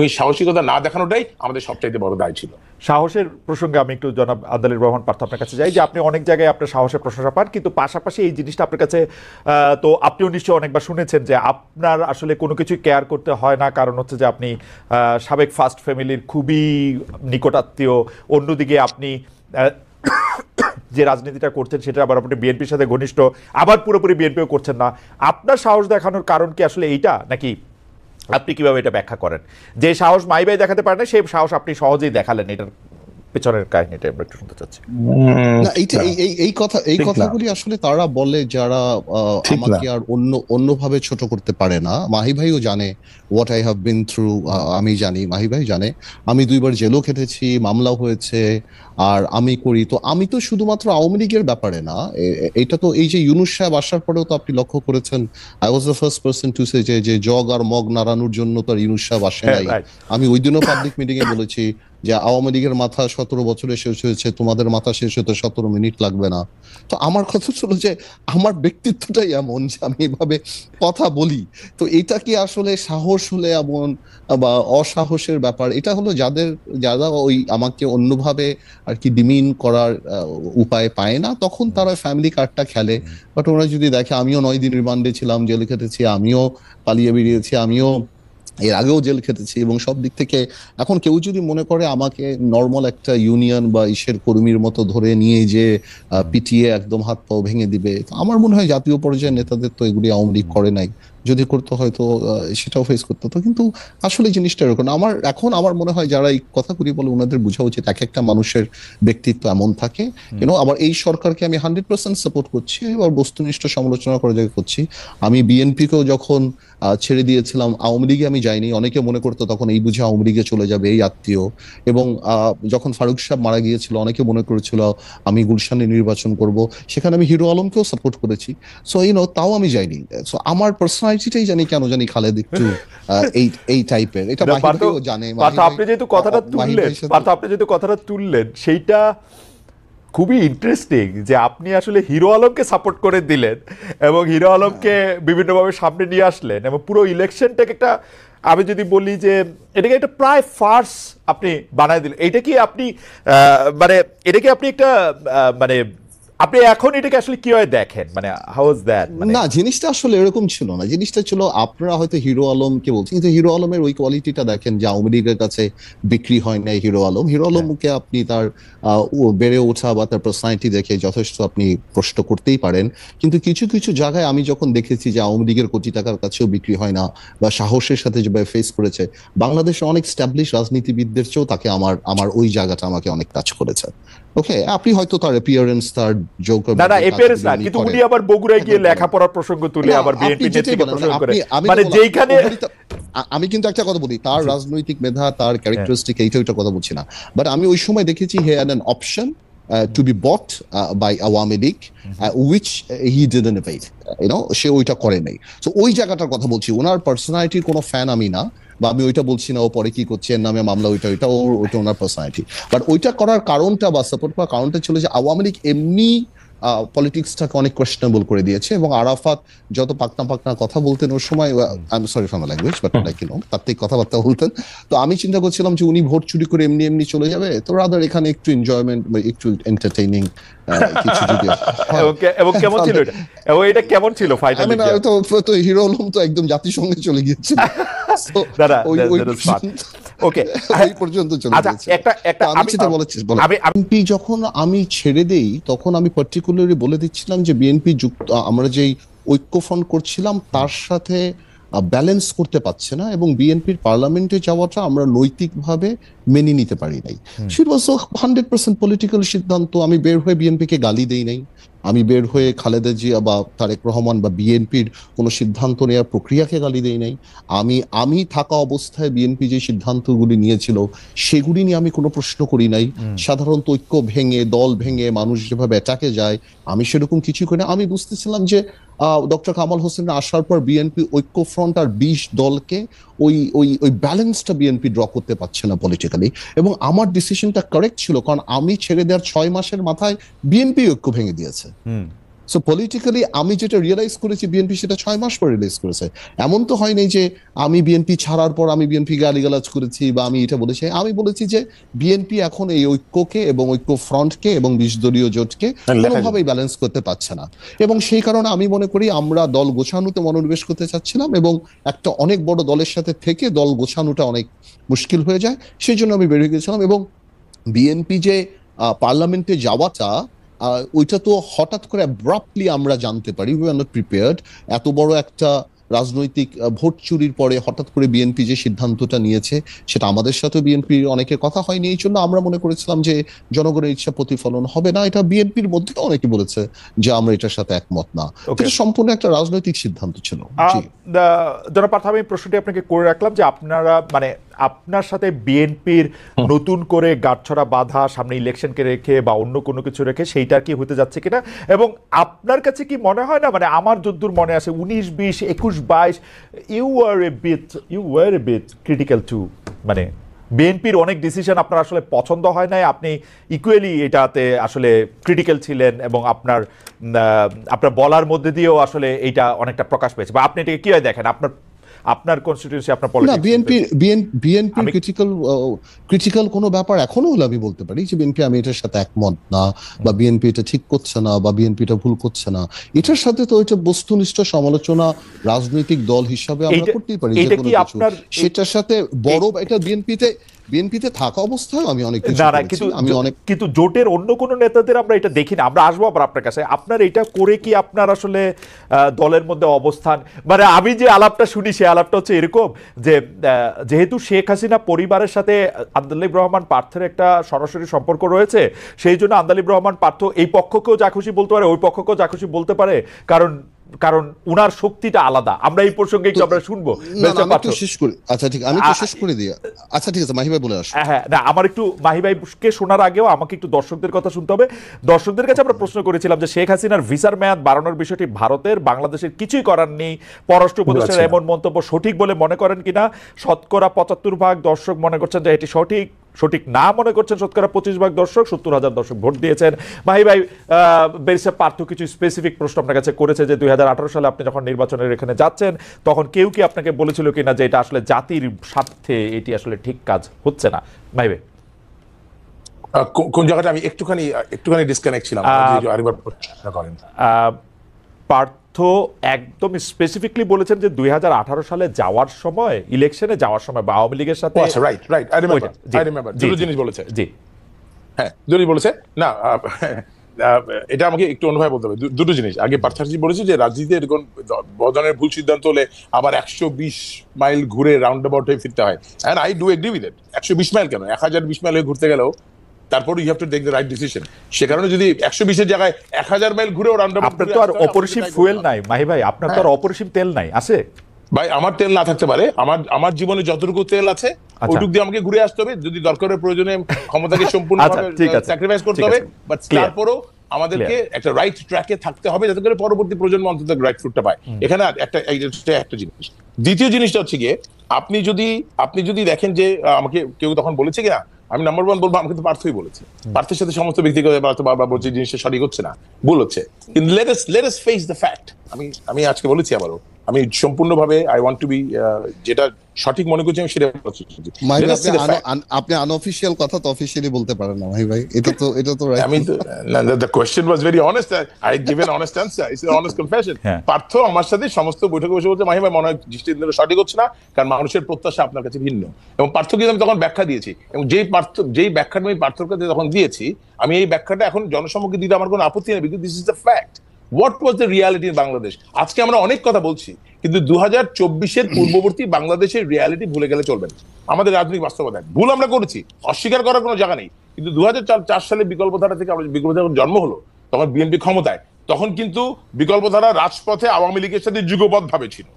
এবং এই সাহসিকতা না দেখানোটাই আমাদের সবচাইতে বড় দায় ছিল। সাহসের প্রসঙ্গে আমি একটু জনাব আব্দুল্লাহ রহমান পার্থ আপনার কাছে যাই, যে আপনি অনেক জায়গায় আপনার সাহসের প্রশংসা পান, কিন্তু পাশাপাশি এই জিনিসটা আপনার কাছে তো আপনিও নিশ্চয়ই অনেকবার শুনেছেন যে আপনার আসলে কোনো কিছু কেয়ার করতে হয় না, কারণ হচ্ছে যে আপনি সাবেক ফার্স্ট ফ্যামিলির খুবই নিকটাত্মীয়, অন্যদিকে আপনি যে রাজনীতিটা করছেন সেটা আবার আপনি বিএনপির সাথে ঘনিষ্ঠ, আবার পুরোপুরি বিএনপিও করছেন না। আপনার সাহস দেখানোর কারণ কি আসলে এইটা, নাকি আপনি কিভাবে এটা ব্যাখ্যা করেন? যে সাহস মাই ভাই দেখাতে পারেন না, সেই সাহস আপনি সহজেই দেখালেন, এটার পেছনের কাহিনীটা আমরা একটু শুনতে চাচ্ছি। না, এই কথাগুলি আসলে তারা বলে যারা আমাকে আর অন্যভাবে ছোট করতে পারে না। মাহি ভাইও জানে what I have been through, আমি জানি, মাহি ভাই জানে। আমি 2 বার জেলও খেটেছি, মামলাও হয়েছে, আর আমি করি। তো আমি তো শুধুমাত্র আওয়ামী লীগের ব্যাপারে না, এটা তো এই যে ইউনূস সাহেব আসার পরেও তো আপনি লক্ষ্য করেছেন, I was the first person to say যে জগ আর মগ নাড়ানোর জন্য তো আর ইউনূস সাহেব আসে নাই। আমি ওই দিনও পাবলিক মিটিং এ বলেছি যে আওয়ামী লীগের মাথা 17 বছরে শেষ হয়েছে, তোমাদের মাথা শেষ হতে 17 মিনিট লাগবে না। তো আমার কথা ছিল যে আমার ব্যক্তিত্বটাই এমন যে আমি এভাবে কথা বলি। তো এটা কি আসলে সাহস হলে এমন বা অসাহসের ব্যাপার? এটা হলো যারা ওই আমাকে অন্যভাবে আর কি ডিমিন করার উপায় পায় না, তখন তারা ফ্যামিলি কার্ডটা খেলে। বাট ওরা যদি দেখে আমিও 9 দিন রিমান্ডে ছিলাম, জেলে খেটেছি, আমিও পালিয়ে বেরিয়েছি, আমিও এর আগেও জেল খেটেছি, এবং সব দিক থেকে এখন কেউ যদি মনে করে আমাকে নর্মাল একটা ইউনিয়ন বা ইসের কর্মীর মতো ধরে নিয়ে যে পিটিয়ে একদম হাত পাও ভেঙে দিবে, আমার মনে হয় জাতীয় পর্যায়ের নেতাদের তো এগুলি আওয়ামী লীগ করে নাই। যদি করতে হয়তো সেটাও ফেস করতে হতো। কিন্তু আসলে জিনিসটা এরকম। আমার মনে হয় যারা এই কথাগুলি বলে ওনাদের বোঝা উচিত এক একটা মানুষের ব্যক্তিত্ব এমন থাকে। আবার এই সরকারকে আমি 100% সাপোর্ট করছি, এবার বস্তুনিষ্ঠ সমালোচনা করে জায়গা করছি। আমি বিএনপিকেও যখন ছেড়ে দিয়েছিলাম, আওয়ামী লীগে আমি যাইনি। অনেকে মনে করতো তখন এই বুঝে আওয়ামী লীগে চলে যাবে, এই আত্মীয়। এবং যখন ফারুক সাহেব মারা গিয়েছিল, অনেকে মনে করেছিল আমি গুলশানে নির্বাচন করব, সেখানে আমি হিরো আলমকেও সাপোর্ট করেছি। সো তাও আমি যাইনি। সো আমার পার্সোনালিটিটাই জানি কেন জানি খালেদ একটু এই টাইপের, এটা মাহিও জানে। আপনি যেহেতু কথাটা তুললেন সেইটা খুবই ইন্টারেস্টিং, যে আপনি আসলে হিরো আলমকে সাপোর্ট করে দিলেন এবং হিরো আলমকে বিভিন্নভাবে সামনে নিয়ে আসলেন, এবং পুরো ইলেকশনটাকে একটা, আমি যদি বলি যে এটাকে একটা প্রায় ফার্স আপনি বানায় দিলেন। এটা কি আপনি মানে এটা কি আপনি একটা মানে আপনি এখন এটাকে আসলে কিভাবে দেখেন, মানে হাউ ইজ দ্যাট? না, জিনিসটা আসলে এরকম ছিল না। জিনিসটা ছিল আপনারা হয়তো হিরো আলমকে বলছেন, কিন্তু হিরো আলমের ওই কোয়ালিটিটা দেখেন যে আওয়ামী লীগের কাছে বিক্রি হয় নাই হিরো আলম। হিরো আলমকে আপনি তার বেড়ে ওঠা বা তার পার্সোনালিটি দেখে যথেষ্ট আপনি প্রশ্ন করতেই পারেন। কিন্তু কিছু কিছু জায়গায় আমি যখন দেখেছি যে আওয়ামী লীগের কোটি টাকার কাছেও বিক্রি হয় না, বা সাহসের সাথে যেভাবে ফেস করেছে, বাংলাদেশের অনেক স্ট্যাবলিশ রাজনীতিবিদদের চেয়েও তাকে আমার ওই জায়গাটা আমাকে অনেক টাচ করেছে। ওকে, আপনি হয়তো তার অ্যাপিয়ারেন্স, তার জোকার, না অ্যাপিয়ারেন্স না, কিন্তু উনি আবার বগুড়ায় গিয়ে লেখাপড়ার প্রসঙ্গ তুলে আবার বিএনপি নেতৃত্বকে প্রসঙ্গ করে, মানে যেইখানে আমি কিন্তু একটা কথা বলি, তার রাজনৈতিক মেধা, তার ক্যারেক্টারিস্টিক, এইটা কথা বলছি না। বাট আমি ওই সময় দেখেছি he had an option to be bought by Awami League, which he didn't evade, সে ওইটা করে নাই। তো ওই জায়গাটার কথা বলছি। ওনার পার্সোনালিটির কোনো ফ্যান আমি না, বা আমি ওইটা বলছি না ও পরে কি করছে এর নামে মামলা, ওইটা ওনার পার্সোনালিটি। বাট ওইটা করার কারণটা বা সাপোর্ট করার কারণটা ছিল যে আওয়ামী লীগ এমনি পলিটিক্সটাকে অনেক কোয়েশ্চেনেবল করে দিয়েছে, এবং আরাফাত যত পাকনা কথা বলতেন ওই সময়, I am sorry for my language, but like তার থেকে কথাবার্তা বলতেন। তো আমি চিন্তা করছিলাম যে উনি ভোট চুরি করে এমনি চলে যাবে, তো রাদার এখানে একটু এনজয়মেন্ট বা একটু এন্টারটেইনিং কিছু যদি এবং কেমন ছিল এটা, এবং এটা কেমন ছিল ফাইনালি? তো হিরো আলম তো একদম জাতিসংঘে চলে গিয়েছিল। ওকে, এই পর্যন্ত চলে গেছে। বিএনপি যখন আমি ছেড়ে দেই, তখন আমি পার্টিকুলারলি বলে দিচ্ছিলাম যে বিএনপি আমরা যেই ঐক্যফ্রন্ট করছিলাম তার সাথে ব্যালেন্স করতে পারছে না, এবং বিএনপির পার্লামেন্টে যাওয়াটা আমরা নৈতিকভাবে মেনে নিতে পারি নাই। সেটা ওয়াজ 100% পলিটিক্যাল সিদ্ধান্ত। আমি বের হয়ে বিএনপিকে গালি দেই নাই, আমি বের হয়ে খালেদা জিয়া বা তারেক রহমান বা বিএনপির কোনো সিদ্ধান্ত নেওয়ার প্রক্রিয়াকে গালি দেই নাই। আমি থাকা অবস্থায় বিএনপি যে সিদ্ধান্তগুলি নিয়েছিল সেগুলি নিয়ে আমি কোনো প্রশ্ন করি নাই। সাধারণত ঐক্য ভেঙে, দল ভেঙে মানুষ যেভাবে অ্যাটাকে যায়, আমি সেরকম কিছু করি না। আমি বুঝতেছিলাম যে ডক্টর কামাল হোসেন আসার পর বিএনপি ঐক্যফ্রন্ট আর 20 দলকে ওই ব্যালেন্সটা বিএনপি ড্র করতে পারছে না পলিটিক্যালি, এবং আমার ডিসিশনটা কারেক্ট ছিল, কারণ আমি ছেড়ে দেওয়ার 6 মাসের মাথায় বিএনপি ঐক্য ভেঙে দিয়েছে। সো পলিটিক্যালি আমি যেটা রিয়েলাইজ করেছি বিএনপি সেটা 6 মাস পরে রিয়েলাইজ করেছে। এমন তো হয়নি যে আমি বিএনপি ছাড়ার পর আমি বিএনপি গালিগালাজ করেছি বা আমি এটা বলেছি। আমি বলেছি যে বিএনপি এখন এই ঐক্যকে এবং ঐক্য ফ্রন্টকে এবং 20 দলীয় জোটকে কোনোভাবেই ব্যালেন্স করতে পারছে না, এবং সেই কারণে আমি মনে করি আমরা দল গোছানোতে মনোনিবেশ করতে চাচ্ছিলাম, এবং একটা অনেক বড় দলের সাথে থেকে দল গোছানোটা অনেক মুশকিল হয়ে যায়, সেই জন্য আমি বেরিয়ে গেছিলাম। এবং বিএনপি যে পার্লামেন্টে যাওয়াটা ওইটা তো হঠাৎ করে অ্যাব্রাপ্টলি আমরা জানতে পারি, উই আর নট প্রিপেয়ার্ড। এত বড় একটা রাজনৈতিক ভোট চুরির পরে হঠাৎ করে বিএনপি যে সিদ্ধান্তটা নিয়েছে সেটা আমাদের সাথে বিএনপির অনেকের কথা হয়নি, এই জন্য আমরা মনে করেছিলাম যে জনগণের ইচ্ছা প্রতিফলন হবে না। এটা বিএনপির মধ্যে অনেকে বলেছে যে আমরা এটার সাথে একমত না, এটা সম্পূর্ণ একটা রাজনৈতিক সিদ্ধান্ত ছিল। জনাব পার্থ, আমি প্রশ্নটি আপনাকে করে রাখলাম যে আপনারা মানে আপনার সাথে বিএনপির নতুন করে গাঁটছড়া বাঁধা সামনে ইলেকশনকে রেখে বা অন্য কোনো কিছু রেখে সেইটা কি হতে যাচ্ছে কিনা, এবং আপনার কাছে কি মনে হয় না, মানে আমার যদ্দূর মনে আছে 19, 20, 21, 22 you were a bit critical to, মানে বিএনপির অনেক ডিসিশন আপনার আসলে পছন্দ হয় নাই, আপনি ইকুয়ালি এটাতে আসলে ক্রিটিক্যাল ছিলেন, এবং আপনার বলার মধ্যে দিয়েও আসলে এইটা অনেকটা প্রকাশ পেয়েছে, বা আপনি এটাকে কিভাবে দেখেন আপনার কনস্টিটিউয়েন্সি, আপনার পলিটিক্স? না, বিএনপি ক্রিটিক্যাল কোনো ব্যাপার এখনো হলে আমি বলতে পারি যে বিএনপি, আমি এটার সাথে একমত না, বা বিএনপি এটা ঠিক করছে না, বা বিএনপি এটা ভুল করছে না। এটার সাথে তো এটা বস্তুনিষ্ঠ সমালোচনা রাজনৈতিক দল হিসাবে আমরা করতেই পারি যে কোনো কিছু, সেটার সাথে বড় এটা বিএনপিতে থাকা অবস্থায় আমি অনেক কিছু করেছি, আমি অনেক, কিন্তু জোটের অন্য কোন নেতাদের আমরা এটা দেখি না। আমরা আসবো আবার আপনার কাছে, আপনার এটা করে কি আপনার আসলে দলের মধ্যে অবস্থান, মানে আমি যে আলাপটা শুনি সে আলাপটা হচ্ছে এরকম যে যেহেতু শেখ হাসিনা পরিবারের সাথে আন্দালিব রহমান পার্থের একটা সরাসরি সম্পর্ক রয়েছে, সেই জন্য আন্দালিব রহমান পার্থ এই পক্ষকেও যা খুশি বলতে পারে, ওই পক্ষকেও যা খুশি বলতে পারে, কারণ উনার শক্তিটা আলাদা। আমরা এই প্রসঙ্গে একটু আমরা শুনবো। শেষ করি, আচ্ছা ঠিক, আমি তো শেষ করে দিই। আচ্ছা ঠিক আছে, মাহি ভাই বলে আসুন। হ্যাঁ, না আমার একটু মাহি ভাইকে শোনার আগেও আমাকে একটু দর্শকদের কথা শুনতে হবে। দর্শকদের কাছে আমরা প্রশ্ন করেছিলাম যে শেখ হাসিনার ভিসার মেয়াদ বাড়ানোর বিষয়টি ভারতের বাংলাদেশের কিছুই করার নেই, পররাষ্ট্র উপদেষ্টার এমন মন্তব্য সঠিক বলে মনে করেন কিনা? শতকরা 75% দর্শক মনে করছেন যে এটি সঠিক না মনে করছেন শতকরা 25% দর্শক, 70,000 দর্শক ভোট দিয়েছেন। মাহি ভাই, ব্যারিস্টার পার্থ কিছু স্পেসিফিক প্রশ্ন আপনার কাছে করেছে যে 2018 সালে আপনি যখন নির্বাচনের এখানে যাচ্ছেন তখন কেউ কি আপনাকে বলেছিল কিনা যে এটা আসলে জাতির স্বার্থে এটি আসলে ঠিক কাজ হচ্ছে না? মাহি ভাই, কোন জায়গাটা আমি একটুখানি ডিসকানেক্ট ছিলাম, আরেকবার প্রশ্ন করেন। পার্থ একদম স্পেসিফিকলি বলেছেন যে 2018 সালে যাওয়ার সময়, ইলেকশনে যাওয়ার সময় বা আওয়ামী লীগের সাথে, রাইট, আই রিমেম্বার দুটো জিনিস বলেছে। জি হ্যাঁ, দুটো বলেছে না, এটা আমাকে একটু অনুভব বলতে হবে। দুটো জিনিস, আগে পার্থসারজি বলেছে যে রাজনীতিতে এরকম বদনের ভুল সিদ্ধান্ত হলে আবার 120 মাইল ঘুরে রাউন্ড অ্যাবাউট হয়ে ফিরতে হয়, and I do agree with it. 120 mile কেন, 1020 মাইল হয়ে ঘুরতে গেলেও তারপর you have to take the right decision. সে কারণে যদি 120 এর জায়গায় 1000 মাইল ঘুরে রাউন্ড অ্যাবাউট, আপনার তো আর অপরিসীম ফুয়েল নাই মাহি ভাই, আপনার তো আর অপরিসীম তেল নাই, আছে ভাই? আমার তেল না থাকতে পারে, আমার জীবনে যতটুকু তেল আছে ওইটুকু দিয়ে আমাকে ঘুরে আসতে হবে। যদি দরকারের প্রয়োজনে ক্ষমতাকে সম্পূর্ণভাবে স্যাক্রিফাইস করতে হবে, বাট তারপরও আমাদেরকে একটা রাইট ট্র্যাকে থাকতে হবে যাতে করে পরবর্তী প্রজন্ম অন্তত রাইট ফ্রুটটা পায়। এখানে একটা জিনিস। দ্বিতীয় জিনিসটা হচ্ছে গিয়ে, আপনি যদি দেখেন যে আমাকে কেউ তখন বলেছে কিনা, আমি নাম্বার 1 বলবো আমাকে তো পার্থই বলেছে। পার্থের সাথে সমস্ত ব্যক্তিগত বারবার বলছে জিনিসটা সঠিক হচ্ছে না, ভুল হচ্ছে, কিন্তু let us face the fact. আমি আজকে বলেছি আবারও, আমি সম্পূর্ণভাবে আই ওয়ান্ট টু বি, যেটা সঠিক মনে করছি আমি সেটা বলছি। আপনি আনঅফিশিয়াল কথা তো অফিশিয়ালি বলতে পারেন না ভাই ভাই, এটা তো আমি তো, the question was very honest, I give an honest answer, it's an honest confession. Partha আমার সাথে সমস্ত বৈঠকে বসে বলছে মাহি ভাই মনে হয় দৃষ্টিতে সঠিক হচ্ছে না, কারণ মানুষের প্রত্যাশা আপনার কাছে ভিন্ন, এবং পার্থকে আমি তখন ব্যাখ্যা দিয়েছি, এবং যেই ব্যাখ্যাটা আমি পার্থর কাছে তখন দিয়েছি, আমি এই ব্যাখ্যাটা এখন জনসম্মুখে দিতে আমার কোনো আপত্তি নেই, because this is the fact. What was the reality in Bangladesh? আজকে আমরা অনেক কথা বলছি, কিন্তু 2024-এর পূর্ববর্তী বাংলাদেশের রিয়ালিটি ভুলে গেলে চলবে না। আমাদের রাজনৈতিক বাস্তবতা, ভুল আমরা করেছি, অস্বীকার করার কোনো জায়গা নেই, কিন্তু 2004 সালে বিকল্পধারা থেকে বিকল্পধারা জন্ম হলো, তখন বিএনপি ক্ষমতায়, তখন কিন্তু বিকল্পধারা রাজপথে আওয়ামী লীগের সাথে যুগবদ্ধভাবে ছিল।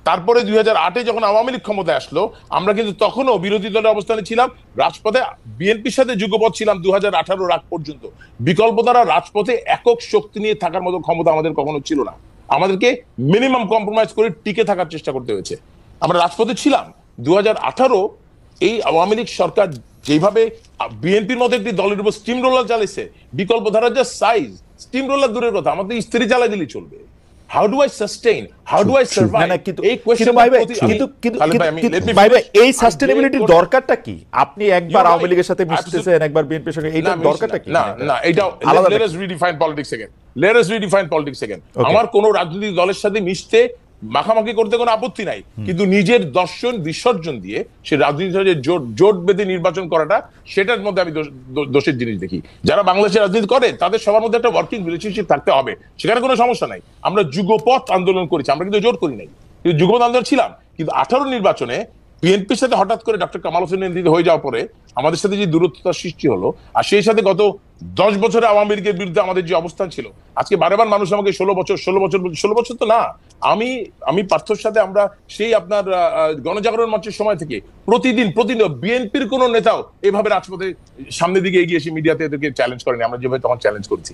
তারপরে 2008-এ যখন আওয়ামী লীগ ক্ষমতায় আসলো, আমরা কিন্তু তখনও বিরোধী দলের অবস্থানে ছিলাম, রাজপথে বিএনপির সাথে যুগপথ ছিলাম 2018 আগ পর্যন্ত। বিকল্প দ্বারা রাজপথে একক শক্তি নিয়ে থাকার মতো ক্ষমতা আমাদের কখনো ছিল না, আমাদেরকে মিনিমাম কম্প্রোমাইজ করে টিকে থাকার চেষ্টা করতে হয়েছে। আমরা রাজপথে ছিলাম। 2018 এই আওয়ামী লীগ সরকার যেভাবে বিএনপির মতো একটি দলের উপর স্টিম রোলার চালিয়েছে, বিকল্প ধারার যে সাইজ, স্টিম রোলার দূরের কথা, আমাদের স্ত্রী জ্বালা দিলেই চলবে। How do I sustain, how do I survive? এই কোশ্চেন এই সাস্টেইনেবিলিটির দরকারটা কি? আপনি একবার আওয়ামী লীগের সাথে মিশতেছেন, একবার বিএনপির সঙ্গে, এইটার দরকারটা কি? না, এটা let us redefine politics again, let us redefine politics again. আমার কোন রাজনৈতিক দলের সাথে মিশতে মাখামাখি করতে কোনো আপত্তি নাই, কিন্তু নিজের দর্শন বিসর্জন দিয়ে সে রাজনীতি জোট বেঁধে নির্বাচন করাটা, সেটার মধ্যে আমি দোষের জিনিস দেখি। যারা বাংলাদেশের রাজনীতি করে তাদের সবার মধ্যে একটা ওয়ার্কিং রিলেশনশিপ থাকতে হবে, সেখানে কোনো সমস্যা নাই। আমরা যুগপথ আন্দোলন করেছি, আমরা কিন্তু জোট করি নাই, কিন্তু যুগপথ আন্দোলন ছিলাম। কিন্তু 18 নির্বাচনে বিএনপির সাথে হঠাৎ করে ডক্টর কামাল হোসেন নেতৃত্ব হয়ে যাওয়ার পরে আমাদের সাথে যে দূরত্বতার সৃষ্টি হলো, আর সেই সাথে গত 10 বছরে আওয়ামী লীগের বিরুদ্ধে আমাদের যে অবস্থান ছিল, আজকে বারেবার মানুষ আমাকে 16 বছর তো না, আমি পার্থর সাথে আমরা সেই আপনার গণজাগরণ মঞ্চের সময় থেকে প্রতিদিন বিএনপির কোন নেতাও এভাবে রাজপথে সামনের দিকে এগিয়ে এসে মিডিয়াতে এদেরকে চ্যালেঞ্জ করেনি, আমরা যেভাবে তখন চ্যালেঞ্জ করছি।